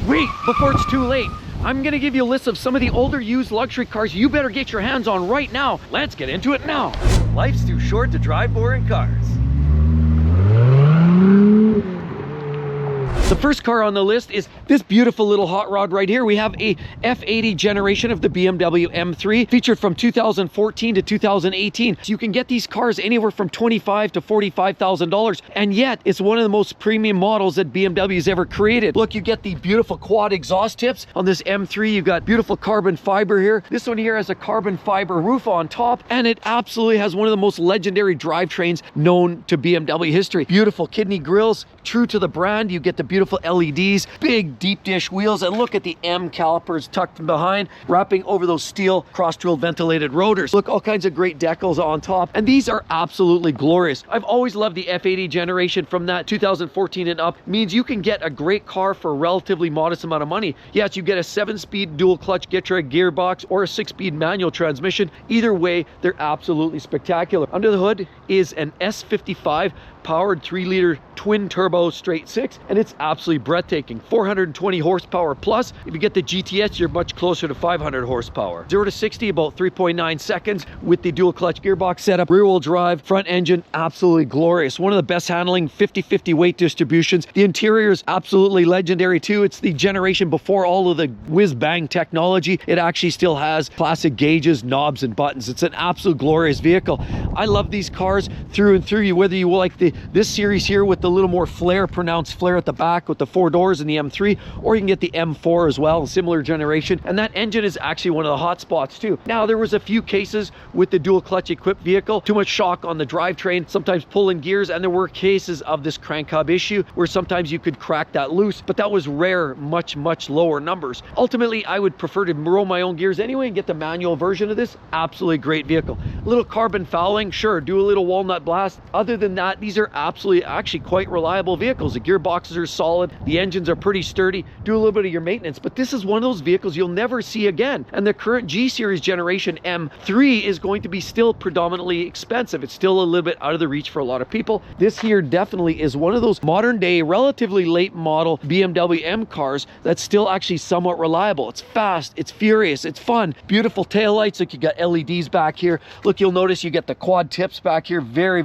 wait, before it's too late. I'm gonna give you a list of some of the older used luxury cars you better get your hands on right now. Let's get into it now. Life's too short to drive boring cars. The first car on the list is this beautiful little hot rod right here. We have a F80 generation of the BMW M3, featured from 2014 to 2018. So you can get these cars anywhere from $25,000 to $45,000, and yet it's one of the most premium models that BMW's ever created. Look, you get the beautiful quad exhaust tips on this M3. You've got beautiful carbon fiber here. This one here has a carbon fiber roof on top, and it absolutely has one of the most legendary drivetrains known to BMW history. Beautiful kidney grills, true to the brand. You get the beautiful LEDs, big deep dish wheels, and look at the M calipers tucked behind, wrapping over those steel cross-drilled ventilated rotors. Look, all kinds of great decals on top, and these are absolutely glorious. I've always loved the F80 generation. From that 2014 and up means you can get a great car for a relatively modest amount of money. Yes, you get a 7-speed dual clutch Getrag gearbox or a 6-speed manual transmission. Either way, they're absolutely spectacular. Under the hood is an S55 powered 3-liter twin turbo straight six, and it's absolutely breathtaking. 420 horsepower plus. If you get the GTS, you're much closer to 500 horsepower. 0 to 60 about 3.9 seconds with the dual clutch gearbox setup, rear wheel drive, front engine, absolutely glorious. One of the best handling, 50-50 weight distributions. The interior is absolutely legendary too. It's the generation before all of the whiz bang technology. It actually still has classic gauges, knobs, and buttons. It's an absolute glorious vehicle. I love these cars through and through. Whether you like this series here with the little more flair, pronounced flair at the back with the 4 doors and the M3, or you can get the M4 as well, similar generation. And that engine is actually one of the hot spots too. Now, there was a few cases with the dual clutch equipped vehicle, too much shock on the drivetrain, sometimes pulling gears, and there were cases of this crank hub issue where sometimes you could crack that loose, but that was rare, much lower numbers. Ultimately, I would prefer to roll my own gears anyway and get the manual version of this. Absolutely great vehicle. A little carbon fouling, sure, do a little walnut blast. Other than that, these are absolutely actually quite reliable vehicles. The gearboxes are solid, the engines are pretty sturdy. Do a little bit of your maintenance, but this is one of those vehicles you'll never see again. And the current G series generation M3 is going to be still predominantly expensive. It's still a little bit out of the reach for a lot of people. This here definitely is one of those modern day, relatively late model BMW M cars that's still actually somewhat reliable. It's fast, it's furious, it's fun. Beautiful taillights. Look, you got LEDs back here. Look, you'll notice you get the quad tips back here. Very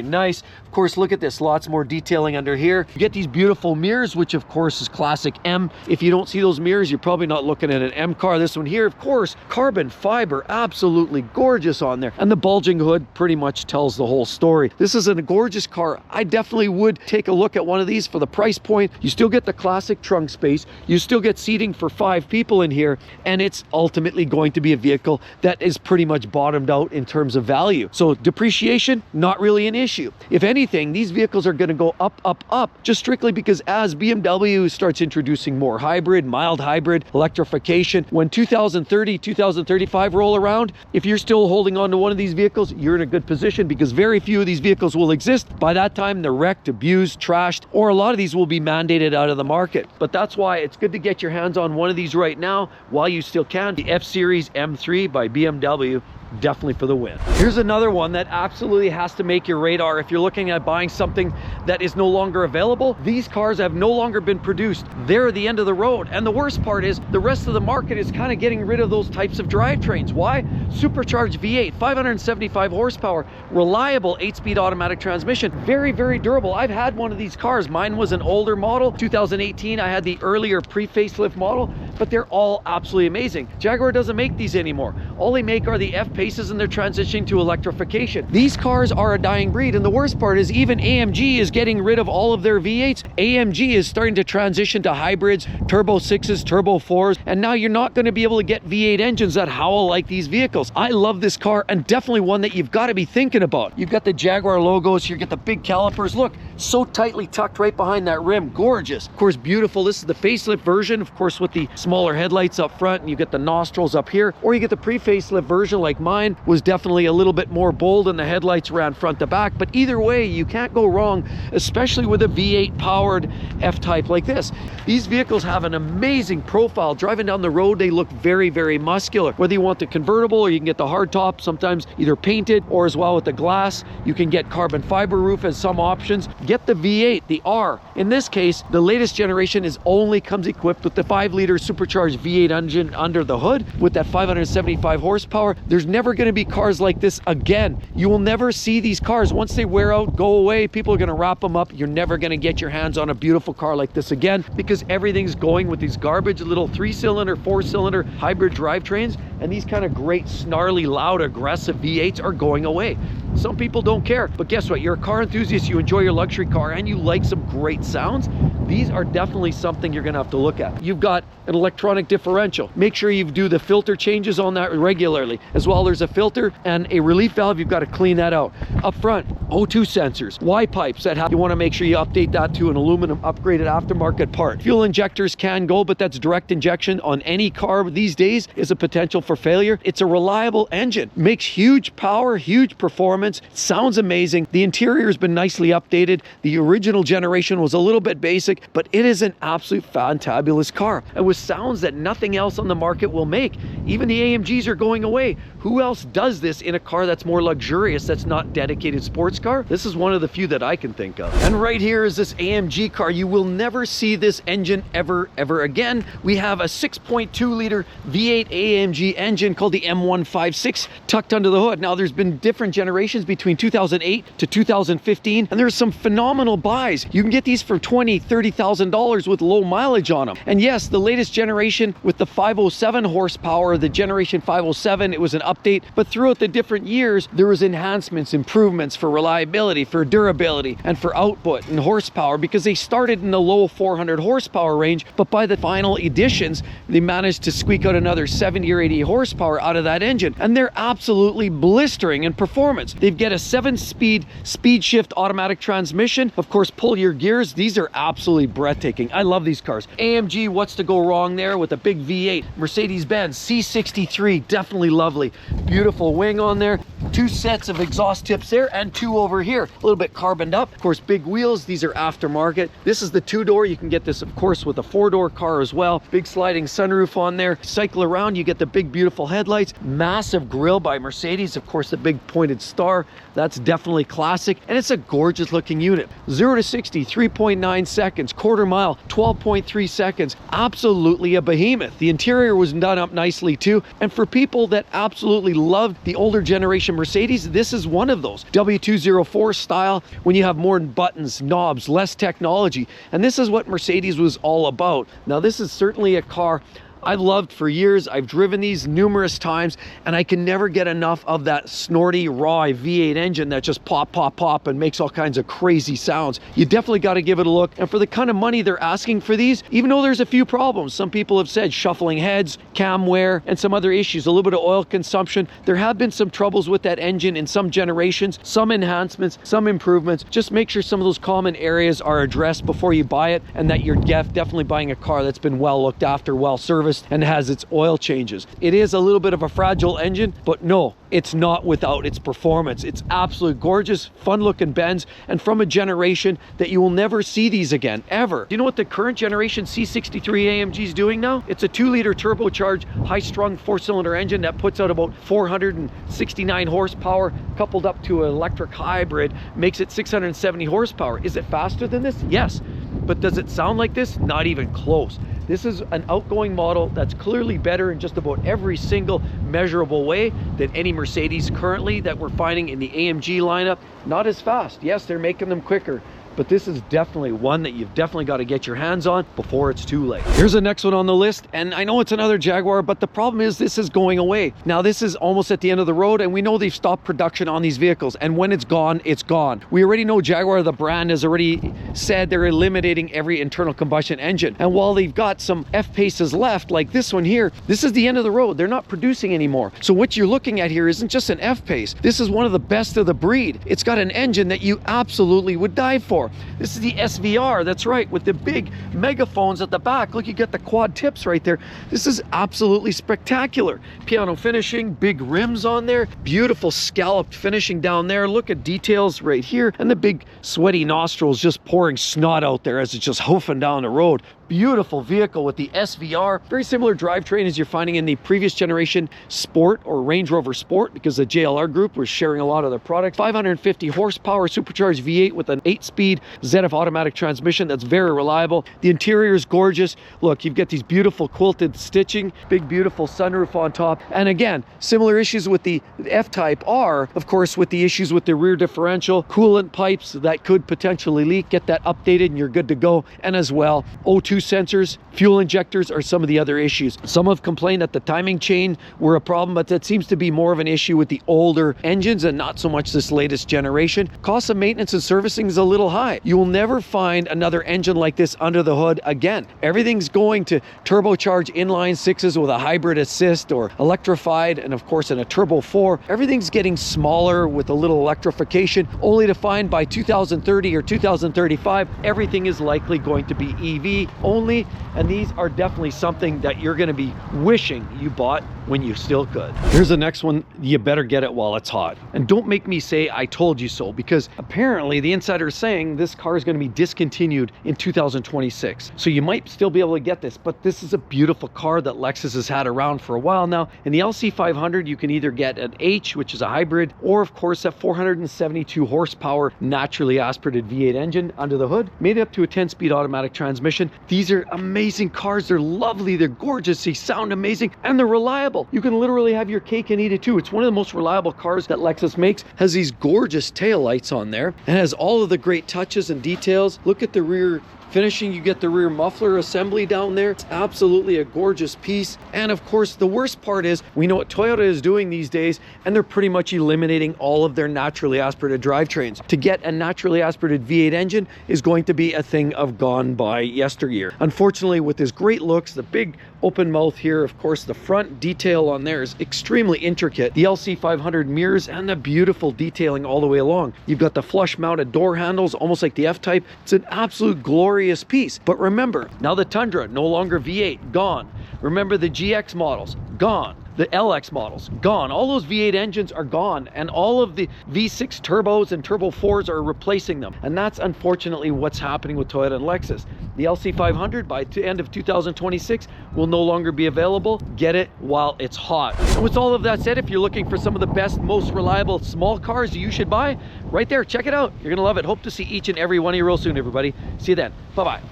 nice. Of course, look at this, lots more detailing under here. You get these beautiful mirrors, which of course is classic M. If you don't see those mirrors, you're probably not looking at an M car. This one here, of course, carbon fiber, absolutely gorgeous on there. And the bulging hood pretty much tells the whole story. This is a gorgeous car. I definitely would take a look at one of these for the price point. You still get the classic trunk space. You still get seating for 5 people in here. And it's ultimately going to be a vehicle that is pretty much bottomed out in terms of value. So depreciation, not really an issue. If anything, these vehicles are going to go up, just strictly because as BMW starts introducing more hybrid, mild hybrid, electrification, when 2030, 2035 roll around, if you're still holding on to one of these vehicles, you're in a good position because very few of these vehicles will exist. By that time, they're wrecked, abused, trashed, or a lot of these will be mandated out of the market. But that's why it's good to get your hands on one of these right now while you still can. The F-Series M3 by BMW, definitely for the win. Here's another one that absolutely has to make your radar if you're looking at buying something that is no longer available. These cars have no longer been produced. They're at the end of the road. And the worst part is the rest of the market is kind of getting rid of those types of drivetrains. Why? Supercharged V8, 575 horsepower, reliable 8-speed automatic transmission, very durable. I've had one of these cars. Mine was an older model, 2018. I had the earlier pre-facelift model, but they're all absolutely amazing. Jaguar doesn't make these anymore. All they make are the F-Paces, and they're transitioning to electrification. These cars are a dying breed, and the worst part is even AMG is getting rid of all of their V8s. AMG is starting to transition to hybrids, turbo 6s, turbo 4s, and now you're not going to be able to get V8 engines that howl like these vehicles. I love this car, and definitely one that you've got to be thinking about. You've got the Jaguar logos, you get the big calipers. Look, so tightly tucked right behind that rim. Gorgeous. Of course, beautiful. This is the facelift version, of course, with the small smaller headlights up front and you get the nostrils up here, or you get the pre-facelift version like mine was definitely a little bit more bold and the headlights ran front to back. But either way, you can't go wrong, especially with a V8 powered F-Type like this. These vehicles have an amazing profile. Driving down the road, they look very, very muscular. Whether you want the convertible or you can get the hard top, sometimes either painted or as well with the glass. You can get carbon fiber roof as some options. Get the V8, the R. In this case, the latest generation only comes equipped with the 5-liter supercharged V8 engine under the hood with that 575 horsepower. There's never going to be cars like this again. You will never see these cars. Once they wear out, go away, people are going to wrap them up. You're never going to get your hands on a beautiful car like this again, because everything's going with these garbage little 3-cylinder, 4-cylinder hybrid drivetrains, and these kind of great, snarly, loud, aggressive V8s are going away. Some people don't care, but guess what? You're a car enthusiast, you enjoy your luxury car, and you like some great sounds. These are definitely something you're gonna have to look at. You've got an electronic differential. Make sure you do the filter changes on that regularly. As well, there's a filter and a relief valve. You've got to clean that out. Up front, O2 sensors, Y pipes that you want to make sure you update that to an aluminum upgraded aftermarket part. Fuel injectors can go, but that's direct injection on any car these days is a potential for failure. It's a reliable engine. Makes huge power, huge performance, sounds amazing. The interior has been nicely updated. The original generation was a little bit basic, but it is an absolute fantabulous car. And with sounds that nothing else on the market will make. Even the AMGs are going away. Who else does this in a car that's more luxurious, that's not dedicated sports car? This is one of the few that I can think of. And right here is this AMG car. You will never see this engine ever again. We have a 6.2 liter V8 AMG engine called the M156 tucked under the hood. Now there's been different generations between 2008 to 2015, and there's some phenomenal buys. You can get these for $20,000, $30,000 with low mileage on them. And yes, the latest generation with the 507 horsepower, the generation 507, it was an update, but throughout the different years, there was enhancements, improvements for reliability, for durability, and for output and horsepower, because they started in the low 400 horsepower range, but by the final editions, they managed to squeak out another 70 or 80 horsepower out of that engine, and they're absolutely blistering in performance. They've got a 7-speed speed shift automatic transmission. Of course, pull your gears. These are absolutely breathtaking. I love these cars. AMG, what's to go wrong there with a big V8? Mercedes-Benz C63, definitely lovely. Beautiful wing on there. 2 sets of exhaust tips there and 2 over here. A little bit carboned up. Of course, big wheels. These are aftermarket. This is the 2-door. You can get this, of course, with a 4-door car as well. Big sliding sunroof on there. Cycle around, you get the big, beautiful headlights. Massive grille by Mercedes. Of course, the big pointed star. That's definitely classic. And it's a gorgeous looking unit. 0 to 60, 3.9 seconds. Quarter mile, 12.3 seconds. Absolutely a behemoth. The interior was done up nicely too. And for people that absolutely loved the older generation Mercedes, this is one of those. W204 style, when you have more buttons, knobs, less technology. And this is what Mercedes was all about. Now, this is certainly a car I've loved for years. I've driven these numerous times, and I can never get enough of that snorty, raw V8 engine that just pop, pop, pop and makes all kinds of crazy sounds. You definitely got to give it a look. And for the kind of money they're asking for these, even though there's a few problems, some people have said shuffling heads, cam wear, and some other issues, a little bit of oil consumption. There have been some troubles with that engine in some generations, some enhancements, some improvements. Just make sure some of those common areas are addressed before you buy it, and that you're definitely buying a car that's been well looked after, well serviced, and has its oil changes. It is a little bit of a fragile engine, but no, it's not without its performance. It's absolutely gorgeous, fun looking Benz, and from a generation that you will never see these again, ever. Do you know what the current generation C63 AMG is doing now? It's a 2-liter turbocharged, high-strung 4-cylinder engine that puts out about 469 horsepower, coupled up to an electric hybrid, makes it 670 horsepower. Is it faster than this? Yes. But does it sound like this? Not even close. This is an outgoing model that's clearly better in just about every single measurable way than any Mercedes currently that we're finding in the AMG lineup. Not as fast. Yes, they're making them quicker, but this is definitely one that you've definitely got to get your hands on before it's too late. Here's the next one on the list, and I know it's another Jaguar, but the problem is this is going away. Now, this is almost at the end of the road, and we know they've stopped production on these vehicles, and when it's gone, it's gone. We already know Jaguar, the brand, has already said they're eliminating every internal combustion engine, and while they've got some F-Paces left, like this one here, this is the end of the road. They're not producing anymore. So what you're looking at here isn't just an F-Pace. This is one of the best of the breed. It's got an engine that you absolutely would die for. 4. This is the SVR, that's right, with the big megaphones at the back. Look, you got the quad tips right there. This is absolutely spectacular. Piano finishing, big rims on there, beautiful scalloped finishing down there. Look at details right here, and the big sweaty nostrils just pouring snot out there as it's just hoofing down the road. Beautiful vehicle with the SVR. Very similar drivetrain as you're finding in the previous generation Sport or Range Rover Sport, because the JLR group was sharing a lot of their products. 550 horsepower supercharged V8 with an 8-speed ZF automatic transmission that's very reliable. The interior is gorgeous. Look, you've got these beautiful quilted stitching, big beautiful sunroof on top. And again, similar issues with the F-Type R, of course, with the issues with the rear differential, coolant pipes that could potentially leak. Get that updated and you're good to go. And as well, O2 sensors, fuel injectors are some of the other issues. Some have complained that the timing chain were a problem, but that seems to be more of an issue with the older engines and not so much this latest generation. Cost of maintenance and servicing is a little high. You will never find another engine like this under the hood again. Everything's going to turbocharged inline sixes with a hybrid assist or electrified, and of course in a turbo 4. Everything's getting smaller with a little electrification, only to find by 2030 or 2035 everything is likely going to be EV only, and these are definitely something that you're going to be wishing you bought when you still could. Here's the next one. You better get it while it's hot. And don't make me say I told you so, because apparently the insider is saying this car is going to be discontinued in 2026. So you might still be able to get this, but this is a beautiful car that Lexus has had around for a while now. In the LC500, you can either get an H, which is a hybrid, or of course a 472 horsepower naturally aspirated V8 engine under the hood, made up to a 10-speed automatic transmission. These are amazing cars. They're lovely, they're gorgeous, they sound amazing, and they're reliable. You can literally have your cake and eat it too. It's one of the most reliable cars that Lexus makes. Has these gorgeous tail lights on there and has all of the great touches and details. Look at the rear finishing. You get the rear muffler assembly down there. It's absolutely a gorgeous piece. And of course, the worst part is we know what Toyota is doing these days, and they're pretty much eliminating all of their naturally aspirated drivetrains. To get a naturally aspirated V8 engine is going to be a thing of gone by yesteryear. Unfortunately, with his great looks, the big open mouth here, of course, the front detail on there is extremely intricate. The LC500 mirrors and the beautiful detailing all the way along. You've got the flush mounted door handles, almost like the F-Type. It's an absolute glorious piece. But remember, now the Tundra, no longer V8, gone. Remember the GX models, gone. The LX models, gone. All those V8 engines are gone, and all of the V6 turbos and turbo 4s are replacing them. And that's unfortunately what's happening with Toyota and Lexus. The LC500 by the end of 2026 will no longer be available. Get it while it's hot. And with all of that said, if you're looking for some of the best, most reliable small cars you should buy, right there, check it out. You're gonna love it. Hope to see each and every one of you real soon, everybody. See you then. Bye-bye.